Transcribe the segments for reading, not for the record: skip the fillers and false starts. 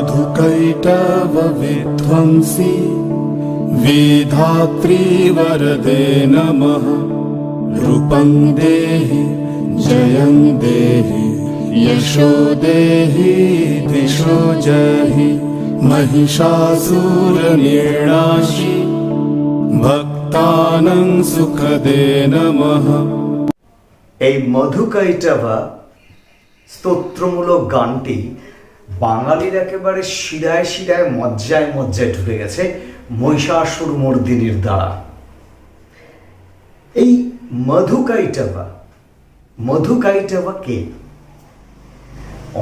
मधुकैटव विध्वंसी विधात्री वरदे नमः। रूपं देहि जयं देहि यशो देहि दिशो जहि। महिषासुरनिर्नाशी भक्तानां सुखदे नमः। এই মধুকৈটভা স্তোত্রমূলক গানটি বাঙালির একেবারে শিরায় শিরায় মজ্জায় মজ্জায় ঢুকে গেছে মহিষাসুর মর্দিনীর দ্বারা। এই মধুকৈটভা কে?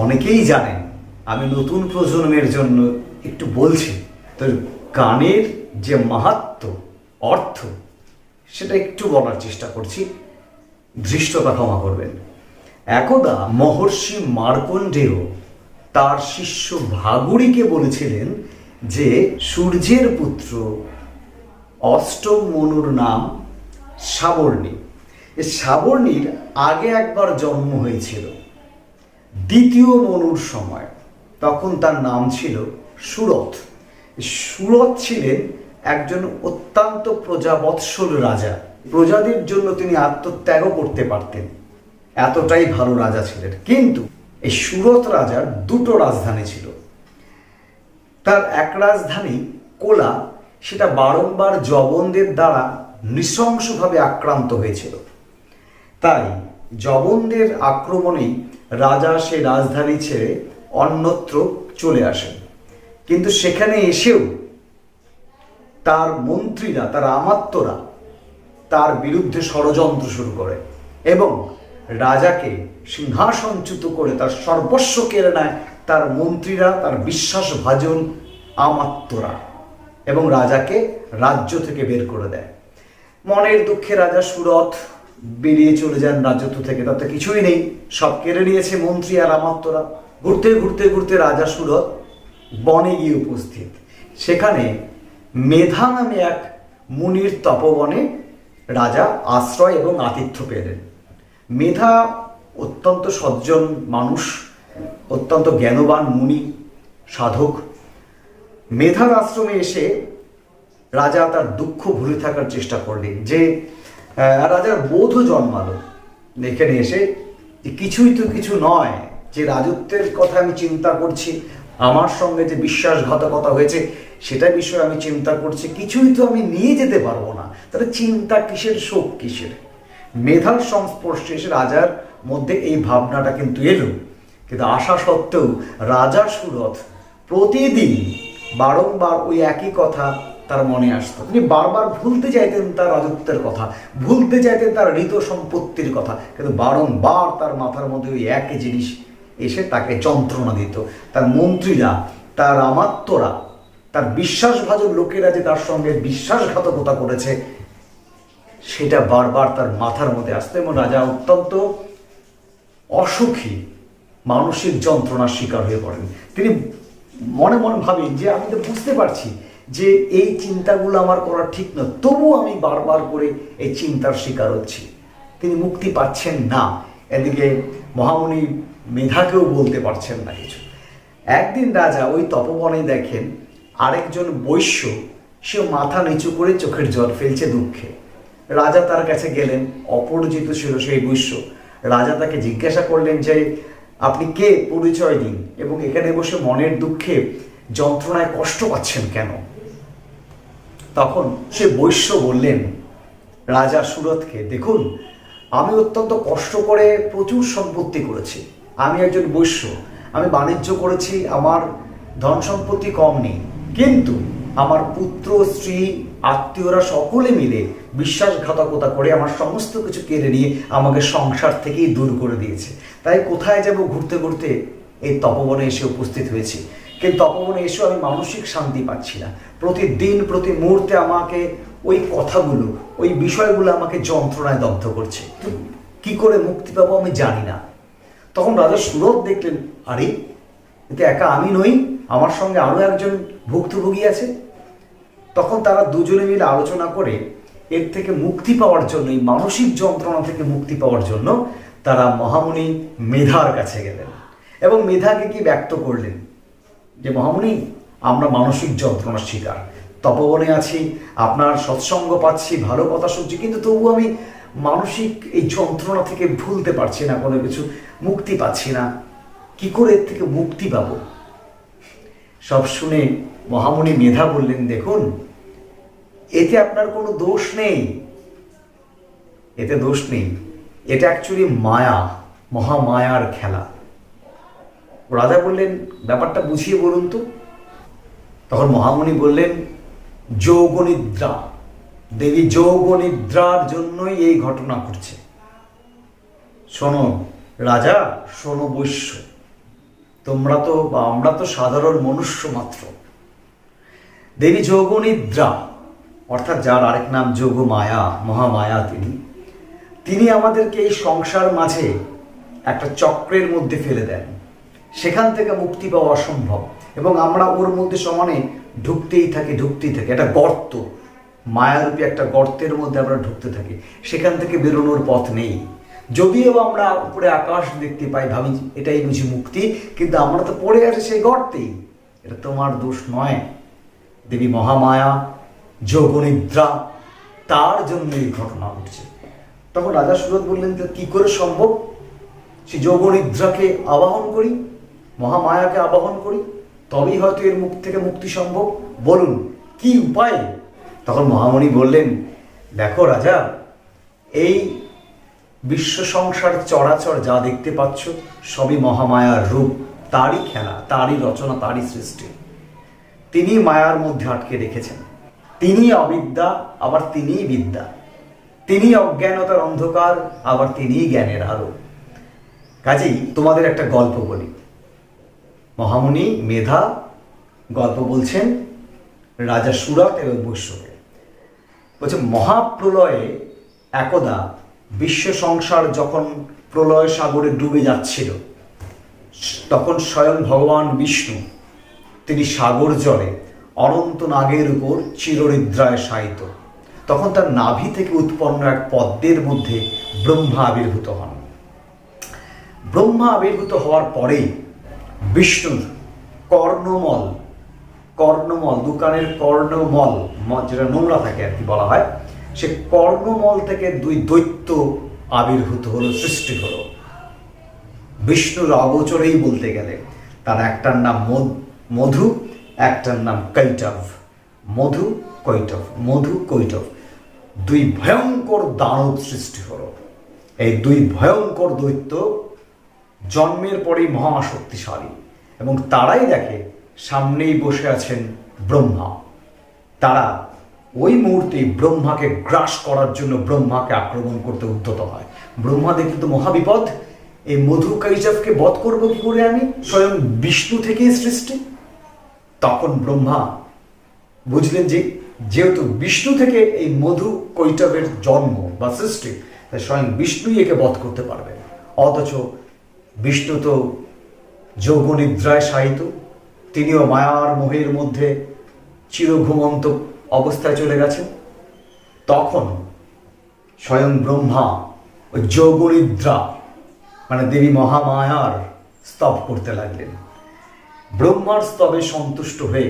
অনেকেই জানেন, আমি নতুন প্রজন্মের জন্য একটু বলছি। তো গানের যে মাহাত্ম্য অর্থ সেটা একটু বলার চেষ্টা করছি, ধৃষ্টতা ক্ষমা করবেন। একদা মহর্ষি মার্কণ্ডেয় তার শিষ্য ভাগুড়িকে বলেছিলেন যে সূর্যের পুত্র অষ্টম মনুর নাম সাবর্ণী। এই সাবর্ণীর আগে একবার জন্ম হয়েছিল দ্বিতীয় মনুর সময়, তখন তার নাম ছিল সুরথ। সুরথ ছিলেন একজন অত্যন্ত প্রজাবৎসল রাজা। প্রজাদের জন্য তিনি আত্মত্যাগও করতে পারতেন, এতটাই ভালো রাজা ছিলেন। কিন্তু এই সুরথ রাজার দুটো রাজধানী ছিল। তার এক রাজধানী কোলা, সেটা বারংবার যবনদের দ্বারা নৃশংসভাবে আক্রান্ত হয়েছিল। তাই যবনদের আক্রমণেই রাজা সে রাজধানী ছেড়ে অন্যত্র চলে আসেন। কিন্তু সেখানে এসেও তার মন্ত্রীরা, তার আমাত্যরা তার বিরুদ্ধে ষড়যন্ত্র শুরু করে এবং রাজাকে সিংহাসনচ্যুত করে তার সর্বস্ব কেড়ে নেয় তার মন্ত্রীরা, তার বিশ্বাসভাজন আমাত্যরা, এবং রাজাকে রাজ্য থেকে বের করে দেয়। মনের দুঃখে রাজা সুরথ বেরিয়ে চলে যান রাজত্ব থেকে। তাতে কিছুই নেই, সব কেড়ে নিয়েছে মন্ত্রী আর আমাত্যরা। ঘুরতে ঘুরতে ঘুরতে রাজা সুরথ বনে গিয়ে উপস্থিত। সেখানে মেধা নামে এক মুনির তপবনে রাজা আশ্রয় এবং আতিথ্য পেলেন। মেধা অত্যন্ত সজ্জন মানুষ, অত্যন্ত জ্ঞানবান মুনি সাধক। মেধার আশ্রমে এসে রাজা তার দুঃখ ভুলে থাকার চেষ্টা করলেন। যে রাজার বোধও জন্মালো এখানে এসে যে কিছুই তো কিছু নয়, যে রাজত্বের কথা আমি চিন্তা করছি, আমার সঙ্গে যে বিশ্বাসঘাতকতা হয়েছে সেটা বিষয়ে আমি চিন্তা করছি, কিছুই তো আমি নিয়ে যেতে পারবো না, তাহলে চিন্তা কিসের, শোক কিসের? মেধার সংস্পর্শে এসে রাজার মধ্যে এই ভাবনাটা কিন্তু এলো। কিন্তু আশা সত্ত্বেও রাজা সুরথ প্রতিদিন বারংবার ওই একই কথা তার মনে আসতো। তিনি বারবার ভুলতে চাইতেন তার রাজত্বের কথা, ভুলতে চাইতেন তার ঋত সম্পত্তির কথা, কিন্তু বারংবার তার মাথার মধ্যে ওই একই জিনিস এসে তাকে যন্ত্রণা দিত। তার মন্ত্রীরা, তার আমাত্যরা, তার বিশ্বাসভাজন লোকেরা যে তার সঙ্গে বিশ্বাসঘাতকতা করেছে সেটা বারবার তার মাথার মধ্যে আসতো এবং রাজা অত্যন্ত অসুখী, মানসিক যন্ত্রণার শিকার হয়ে পড়েন। তিনি মনে মনে ভাবেন যে আমি তো বুঝতে পারছি যে এই চিন্তাগুলো আমার করা ঠিক নয়, তবুও আমি বারবার করে এই চিন্তার শিকার হচ্ছি। তিনি মুক্তি পাচ্ছেন না। এদিকে মহামুনি মেধাকেও বলতে পারছেন না কিছু। একদিন রাজা ওই তপবনে দেখেন আরেকজন বৈশ্য, সে মাথা নিচু করে চোখের জল ফেলছে দুঃখে। রাজা তার কাছে গেলেন, অপরিচিত ছিল সেই বৈশ্য। রাজা তাকে জিজ্ঞাসা করলেন যে আপনি কে, পরিচয় দিন, এবং এখানে বসে মনের দুঃখে যন্ত্রণায় কষ্ট পাচ্ছেন কেন? তখন সে বৈশ্য বললেন রাজা সুরথকে, দেখুন আমি অত্যন্ত কষ্ট করে প্রচুর সম্পত্তি করেছি, আমি একজন বৈশ্য, আমি বাণিজ্য করেছি, আমার ধন সম্পত্তি কম নেই, কিন্তু আমার পুত্র, স্ত্রী, আত্মীয়রা সকলে মিলে বিশ্বাসঘাতকতা করে আমার সমস্ত কিছু কেড়ে নিয়ে আমাকে সংসার থেকেই দূর করে দিয়েছে। তাই কোথায় যাব, ঘুরতে ঘুরতে এই তপবনে এসে উপস্থিত হয়েছি। কিন্তু তপবনে এসেও আমি মানসিক শান্তি পাচ্ছি না। প্রতিদিন প্রতি মুহূর্তে আমাকে ওই কথাগুলো, ওই বিষয়গুলো আমাকে যন্ত্রণায় দগ্ধ করছে। কি করে মুক্তি পাবো আমি জানি না। তখন রাজা সুরথ দেখলেন, আরে এতে একা আমি নই, আমার সঙ্গে আরও একজন ভুক্তভোগী আছে। তখন তারা দুজনে মিলে আলোচনা করে এর থেকে মুক্তি পাওয়ার জন্য, এই মানসিক যন্ত্রণা থেকে মুক্তি পাওয়ার জন্য তারা মহামুনি মেধার কাছে গেলেন এবং মেধাকে কি ব্যক্ত করলেন যে মহামুনি, আমরা মানসিক যন্ত্রণার শিকার, তপবনে আছি, আপনার সৎসঙ্গ পাচ্ছি, ভালো কথা শুনছি, কিন্তু তবু আমি মানসিক এই যন্ত্রণা থেকে ভুলতে পারছি না, কোনো কিছু মুক্তি পাচ্ছি না, কি করে এর থেকে মুক্তি পাবো? সব শুনে মহামুনি মেধা বললেন, দেখুন, এতে আপনার কোনো দোষ নেই, এতে দোষ নেই, এটা অ্যাকচুয়ালি মায়া, মহামায়ার খেলা। রাজা বললেন, ব্যাপারটা বুঝিয়ে বলুন তো। তখন মহামুনি বললেন, যোগনিদ্রা, দেবী যোগনিদ্রার জন্যই এই ঘটনা ঘটছে। শোনো রাজা, শোনো বৈশ্য, তোমরা তো বা আমরা তো সাধারণ মনুষ্য মাত্র। দেবী যোগনিদ্রা, অর্থাৎ যার আরেক নাম যোগমায়া, মহামায়া, তিনি আমাদেরকে এই সংসার মাঝে একটা চক্রের মধ্যে ফেলে দেন, সেখান থেকে মুক্তি পাওয়া অসম্ভব, এবং আমরা ওর মধ্যে সমানে ঢুকতেই থাকি। একটা গর্ত, মায়ারূপী একটা গর্তের মধ্যে আমরা ঢুকতে থাকি, সেখান থেকে বেরোনোর পথ নেই। যদিও আমরা উপরে আকাশ দেখতে পাই, ভাবি এটাই বুঝি মুক্তি, কিন্তু আমরা তো পড়ে আছি সেই গর্তেই। এটা তোমার দোষ নয়, দেবী মহামায়া যোগনিদ্রা, তার জন্য এই ঘটনা ঘটছে। তখন রাজা সুরত বললেন, কি করে সম্ভব? সে যোগনিদ্রাকে আবাহন করি, মহামায়াকে আবাহন করি, তবেই হয়তো এর মুখ থেকে মুক্তি সম্ভব। বলুন কি উপায়? তখন মহামুনি বললেন, দেখো রাজা, এই বিশ্ব সংসার চরাচর যা দেখতে পাচ্ছ সবই মহামায়ার রূপ, তারই খেলা, তারই রচনা, তারই সৃষ্টি। তিনি মায়ার মধ্যে আটকে রেখেছেন, তিনি অবিদ্যা, আবার তিনিই বিদ্যা, তিনি অজ্ঞানতার অন্ধকার, আবার তিনিই জ্ঞানের আলো। কাজেই তোমাদের একটা গল্প বলি। মহামুনি মেধা গল্প বলছেন রাজা সুরত এবং বৈশ্যকে। বলছে, মহাপ্রলয়ে একদা বিশ্ব সংসার যখন প্রলয় সাগরে ডুবে যাচ্ছিল, তখন স্বয়ং ভগবান বিষ্ণু তিনি সাগর জলে অনন্ত নাগের উপর চিরনিদ্রায় শায়িত। তখন তার নাভি থেকে উৎপন্ন এক পদ্মের মধ্যে ব্রহ্মা আবির্ভূত হন। ব্রহ্মা আবির্ভূত হওয়ার পরেই বিষ্ণুর কর্ণমল, দোকানের কর্ণমল, যেটা নোংরা থাকে আর কি বলা হয়, সে কর্ণমল থেকে দুই দৈত্য আবির্ভূত হলো, সৃষ্টি হলো। বিষ্ণুর অগোচরেই বলতে গেলে, তার একটার নাম মধু, একটার নাম কৈটভ। মধু কৈটভ, দুই ভয়ঙ্কর দানব সৃষ্টি হলো। এই দুই ভয়ঙ্কর দৈত্য জন্মের পরেই মহা শক্তিশালী, এবং তারাই দেখে সামনেই বসে আছেন ব্রহ্মা। তারা ওই মুহূর্তে ব্রহ্মাকে গ্রাস করার জন্য ব্রহ্মাকে আক্রমণ করতে উদ্যত হয়। ব্রহ্মা দেখলে তো মহাবিপদ, এই মধু কৈটভকে বধ করবো কি করে আমি? স্বয়ং বিষ্ণু থেকেই সৃষ্টি। তখন ব্রহ্মা বুঝলেন যে যেহেতু বিষ্ণু থেকে এই মধু কৈটভের জন্ম বা সৃষ্টি, তাই স্বয়ং বিষ্ণুই একে বধ করতে পারবেন। অথচ বিষ্ণু তো যোগনিদ্রায় শায়িত, তিনিও মায়ার মোহের মধ্যে চিরঘুমন্ত অবস্থায় চলে গেছেন। তখন স্বয়ং ব্রহ্মা ওই যোগনিদ্রা মানে দেবী মহামায়ার স্তব করতে লাগলেন। ব্রহ্মার স্তবে সন্তুষ্ট হয়ে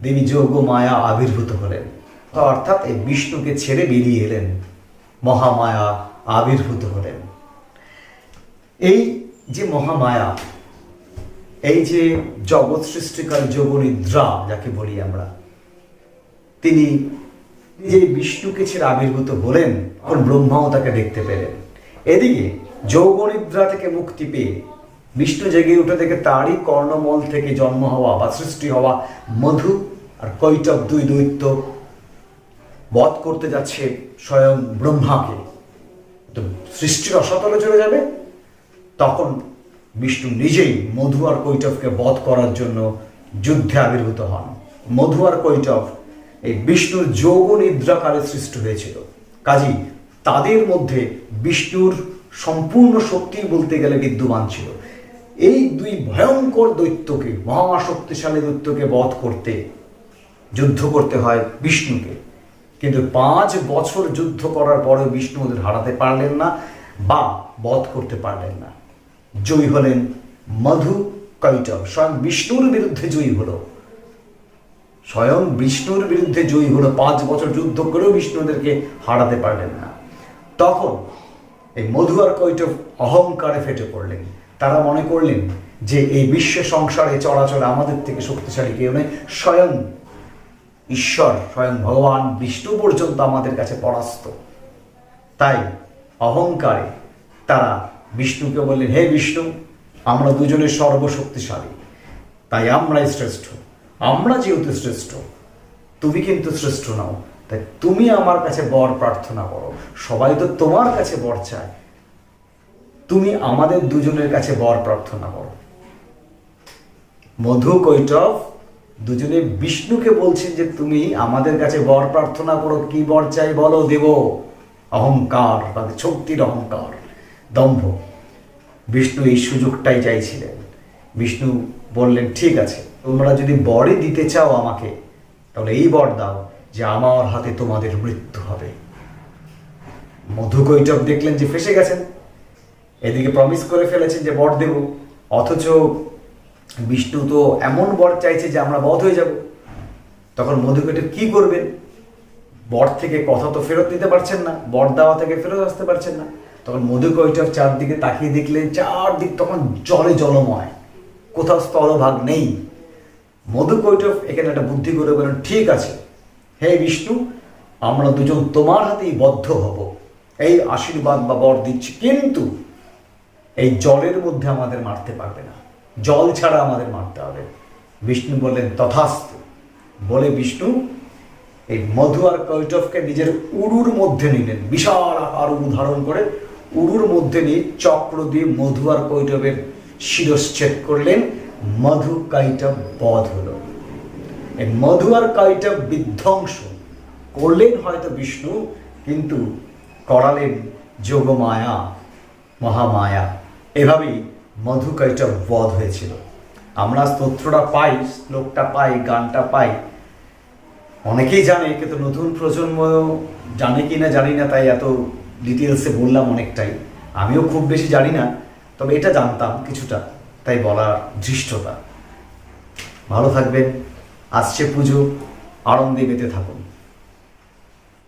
দেবী যোগমায়া আবির্ভূত হলেন, অর্থাৎ এই বিষ্ণুকে ছেড়ে বেরিয়ে এলেন, মহামায়া আবির্ভূত হলেন। এই যে মহামায়া, এই যে জগৎ সৃষ্টিকারী যোগনিদ্রা যাকে বলি আমরা, তিনি যে বিষ্ণুকে ছেড়ে আবির্ভূত হলেন, তখন ব্রহ্মাও তাকে দেখতে পেলেন। এদিকে যোগনিদ্রা থেকে মুক্তি পেয়ে বিষ্ণু জেগে উঠে থেকে তারই কর্ণমল থেকে জন্ম হওয়া বা সৃষ্টি হওয়া মধু আর কৈটভ দুই দৈত্য বধ করতে যাচ্ছে স্বয়ং ব্রহ্মাকে। তো সৃষ্টির অসাতলে চলে যাবে। তখন বিষ্ণু নিজেই মধু আর কৈটভকে বধ করার জন্য যুদ্ধে আবির্ভূত হন। মধু আর কৈটভ এই বিষ্ণুর যোগনিদ্রাকারে সৃষ্টি হয়েছিল, কাজেই তাদের মধ্যে বিষ্ণুর সম্পূর্ণ শক্তি বলতে গেলে বিদ্যমান ছিল। এই দুই ভয়ঙ্কর দৈত্যকে, মহাশক্তিশালী দৈত্যকে বধ করতে যুদ্ধ করতে হয় বিষ্ণুকে, কিন্তু 5 বছর যুদ্ধ করার পরে বিষ্ণু ওদের হারাতে পারলেন না বা বধ করতে পারলেন না। জয়ী হলেন মধু কৈটব স্বয়ং বিষ্ণুর বিরুদ্ধে জয়ী হলো, স্বয়ং বিষ্ণুর বিরুদ্ধে জয়ী হলো। 5 বছর যুদ্ধ করেও বিষ্ণুদেরকে হারাতে পারলেন না। তখন এই মধু আর কৈটব অহংকারে ফেটে পড়লেন। তারা মনে করলেন যে এই বিশ্ব সংসারে চলাচলে আমাদের থেকে শক্তিশালী কেউ নেই, স্বয়ং ঈশ্বর, স্বয়ং ভগবান বিষ্ণু পর্যন্ত আমাদের কাছে পরাস্ত। তাই অহংকারে তারা বিষ্ণুকে বললেন, হে বিষ্ণু, আমরা দুজনে সর্বশক্তিশালী, তাই আমরাই শ্রেষ্ঠ। আমরা যেহেতু শ্রেষ্ঠ, তুমি কিন্তু শ্রেষ্ঠ নাও, তাই তুমি আমার কাছে বর প্রার্থনা করো। সবাই তো তোমার কাছে বর চায়, তুমি আমাদের দুজনের কাছে বর প্রার্থনা করো। মধু কৈটব দুজনে বিষ্ণুকে বলছেন যে তুমি আমাদের কাছে বর প্রার্থনা করো, কি বর চাই বলো, দেব। অহংকার, তাদের শক্তির অহংকার, দম্ভ। বিষ্ণু এই সুযোগটাই চাইছিলেন। বিষ্ণু বললেন, ঠিক আছে, তোমরা যদি বরই দিতে চাও আমাকে, তাহলে এই বর দাও যে আমার হাতে তোমাদের মৃত্যু হবে। মধু কৈটব দেখলেন যে ফেসে গেছেন, এদিকে প্রমিস করে ফেলেছেন যে বর দেব, অথচ বিষ্ণু তো এমন বর চাইছে যে আমরা বধ হয়ে যাব। তখন মধু কৈটব কি করবেন? বর থেকে কথা তো ফেরত দিতে পারছেন না, বর দেওয়া থেকে ফেরত আসতে পারছেন না। তখন মধু কৈটব চারদিকে তাকিয়ে দেখলেন, চারদিক তখন জলে জলময়, কোথাও স্থলভাগ নেই। মধু কৈটব এখানে একটা বুদ্ধি করে বলেন, ঠিক আছে হে বিষ্ণু, আমরা দুজন তোমার হাতেই বদ্ধ হব, এই আশীর্বাদ বা বর দিচ্ছি, কিন্তু এই জলের মধ্যে আমাদের মারতে পারবে না, জল ছাড়া আমাদের মারতে হবে। বিষ্ণু বললেন, তথাস্তু। বলে বিষ্ণু এই মধু আর কৈটবকে নিজের উরুর মধ্যে নিলেন, বিশাল আকার উরু ধারণ করে উরুর মধ্যে নিয়ে চক্র দিয়ে মধু আর কৈটবের শিরশ্ছেদ করলেন। মধু কৈটব বধ হলো। এই মধু আর কৈটব বিধ্বংস করলেন হয়তো বিষ্ণু, কিন্তু করালেন যোগমায়া, মহামায়া। এভাবেই মধু কৈটব বধ হয়েছিল। আমরা স্তোত্রটা পাই, শ্লোকটা পাই, গানটা পাই, অনেকেই জানে, কিন্তু নতুন প্রজন্ম জানে কি না জানি না, তাই এত ডিটেলসে বললাম অনেকটাই। আমিও খুব বেশি জানি না, তবে এটা জানতাম কিছুটা, তাই বলার ধৃষ্টতা। ভালো থাকবেন, আসছে পুজো, আনন্দে মেতে থাকুন।